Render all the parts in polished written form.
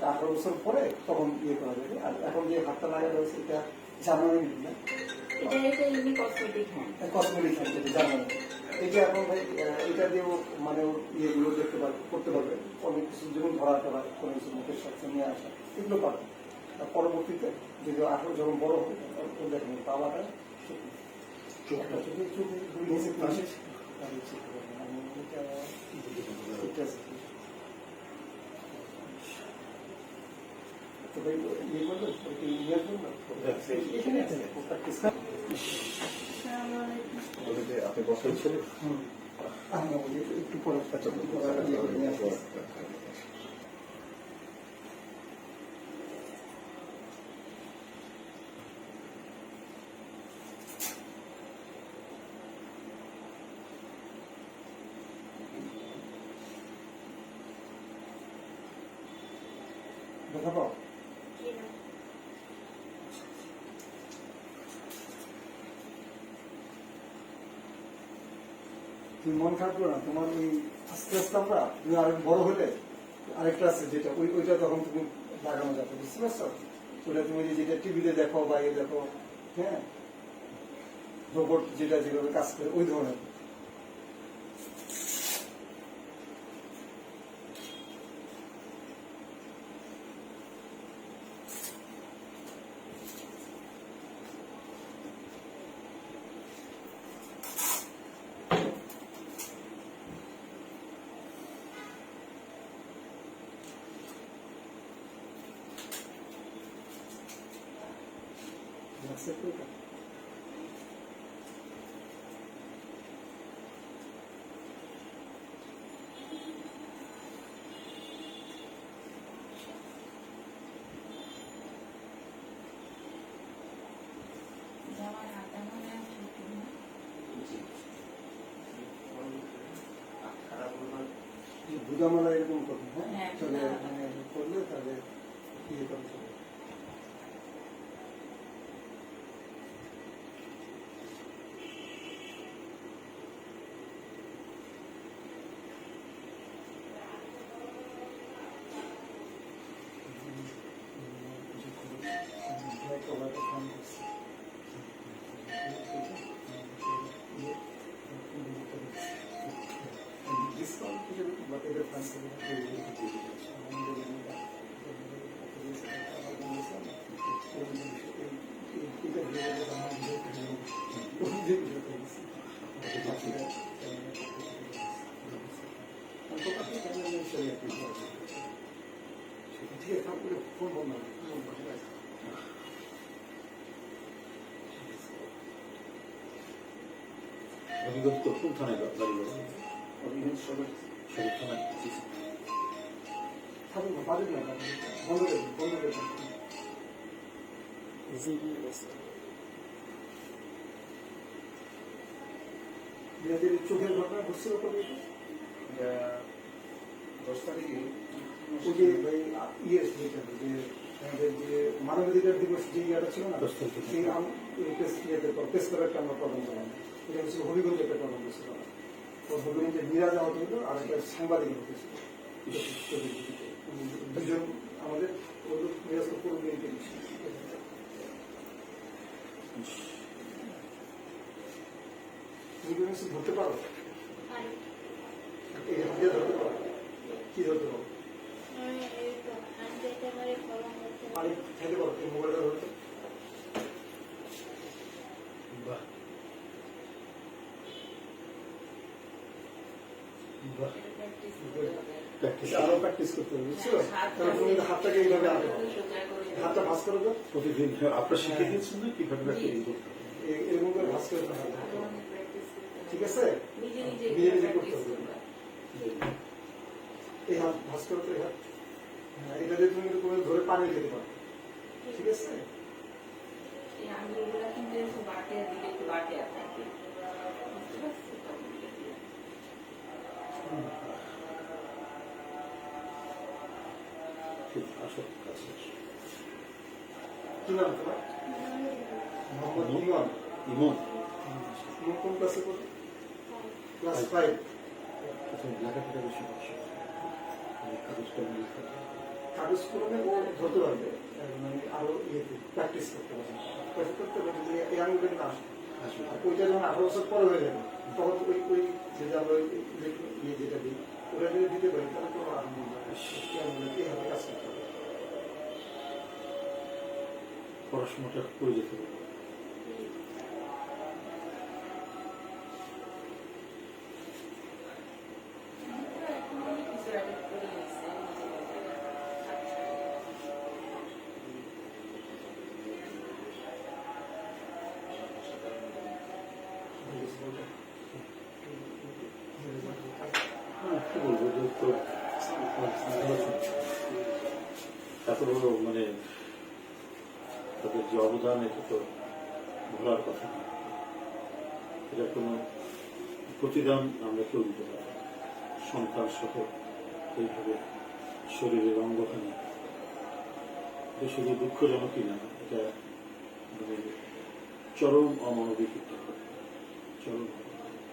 18 বছর পরে তখন ইয়ে করা যাবে। আর এখন যে হাতটা লাগানো হয়েছে এটা জার্মানি না, কসমেটিক হ্যান্ড, যেটা জার্মানি। এটা এখন ভাই এটা দিয়েও মানে ইয়েগুলো দেখতে পারবে, করতে পারবে, অনেক কিছু যেমন ধরাতে পারে, কোনো কিছু মুখের সাথে নিয়ে আসা, এগুলো পারবে। পরবর্তীতে যদি 18 যখন বড় হবে তখন দেখেন পাওয়াটা একটা চোখে চোখে দুই নিচে পাশে তো ভাই ইয়ে করবে ইয়ে করবে এখানে আছে প্র্যাকটিস। আপনি বছর ছিল একটু পরে দেখা পাও। তুমি মন খারাপ করো না, তোমার ওই আস্তে আস্তে আমরা তুমি আরেক বড় হলে আরেকটা আছে যেটা ওইটা তখন তুমি লাগানো যাবে, বুঝতে পারছো? ওটা তুমি যেটা টিভিতে দেখো বা ইয়ে দেখো, হ্যাঁ, রোবট যেটা যেভাবে কাজ করে ওই ধরনের। Accept it. বুঝামালা এরকম করবে, হ্যাঁ, চলে করলে তাহলে ইয়ে করতে হবে। অভিজ্ঞতা কোন থানায় দাঁড়িয়ে থানায় চোখের ঘটনা বুঝছিল কবে? 10 তারিখে ওই যে ইয়ে যে আমাদের যে মানবাধিকার দিবস যে ইয়েটা ছিল না, সেই প্রেস করার আমরা প্রবলেম ছিলাম। এটা হচ্ছে হবিগঞ্জে একটা প্রবলেম ছিল। তো হবিগঞ্জে মিরাজ আহত হইল আর একটা সাংবাদিক হতেছিল। দুজন আমাদের মিরাজকে পুরো বিএনপি ধরতে পারো, এই হাত দিয়ে ধরতে পারো, কি ধরতে পারো? পানি খেতে পারো, এই মোবাইলটা ধরতে। আরো প্র্যাকটিস করতে হবে, বুঝছো? তাহলে তুমি হাতটাকে এইভাবে আগে হাতটা ভাঁজ করে দাও প্রতিদিন। আপনার শিখে দিয়েছেন না কিভাবে এরকম করে ভাঁজ করে দাও, ঠিক আছে? নিজে নিজে করতে হবে। এই হাত ভাঁজ করে তো এই হাত, এটা দিয়ে তুমি কোনো ধরে পানি খেতে পারো, ঠিক আছে? কি নাম তোমার? মোহাম্মদ ইমন। ইমন ইমন কোন ক্লাসে পড়ে? ক্লাস 5। লেখাপড়া বেশি কাগজ কলম লেখা আরো স্কুলে ও ধরতে পারবে, মানে আরো ইয়েতে প্র্যাকটিস করতে পারবে, প্র্যাকটিস করতে পারবে যদি ইয়াং উইকেট না আসে। আসলে আর ওইটা যখন 18 বছর পরে হয়ে যাবে তখন ওই যেটা আমরা ইয়ে যেটা দিই ওটা যদি দিতে পারি তাহলে তো আরো এইভাবে কাজ করতে হবে। পড়াশোনাটা করে যেতে হবে। হ্যাঁ, কি বলবো, যে তো তারপরেও মানে তাদের যে অবদান, এটা তো ভোলার কথা না। এটা কোনো প্রতিদান আমরা কেউ দিতে পারি না। সন্তান সহ এইভাবে শরীরের অঙ্গহানি, এটা শুধু দুঃখজনকই না, এটা মানে চরম অমানবিক একটা ঘটনা, চরম অমানবিক।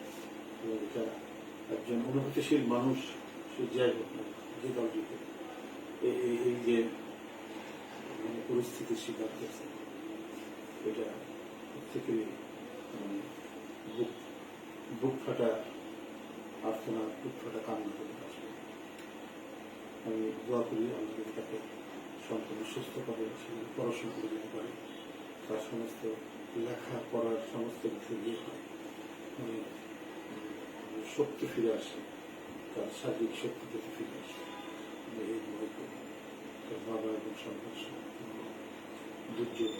এবং এটা একজন অনুভূতিশীল মানুষ, সে যাই হোক না, যে দল জিতে এই যে মানে পরিস্থিতির শিকার হয়েছে, এটা প্রত্যেকে মানে বুক ফাটা আর্তনাদ, বুক ফাটা কান্না করে আসবে। আমি দোয়া করি আমাদের তাকে সম্পূর্ণ সুস্থ করে, সেখানে পড়াশোনা করে যেতে পারে, তার সমস্ত লেখা পড়ার সমস্ত কিছু ইয়ে হয়, মানে শক্তি ফিরে আসে, তার শারীরিক শক্তি থেকে ফিরে আসে। এই মনে করি তার বাবা এবং সন্তান দুর্যোগ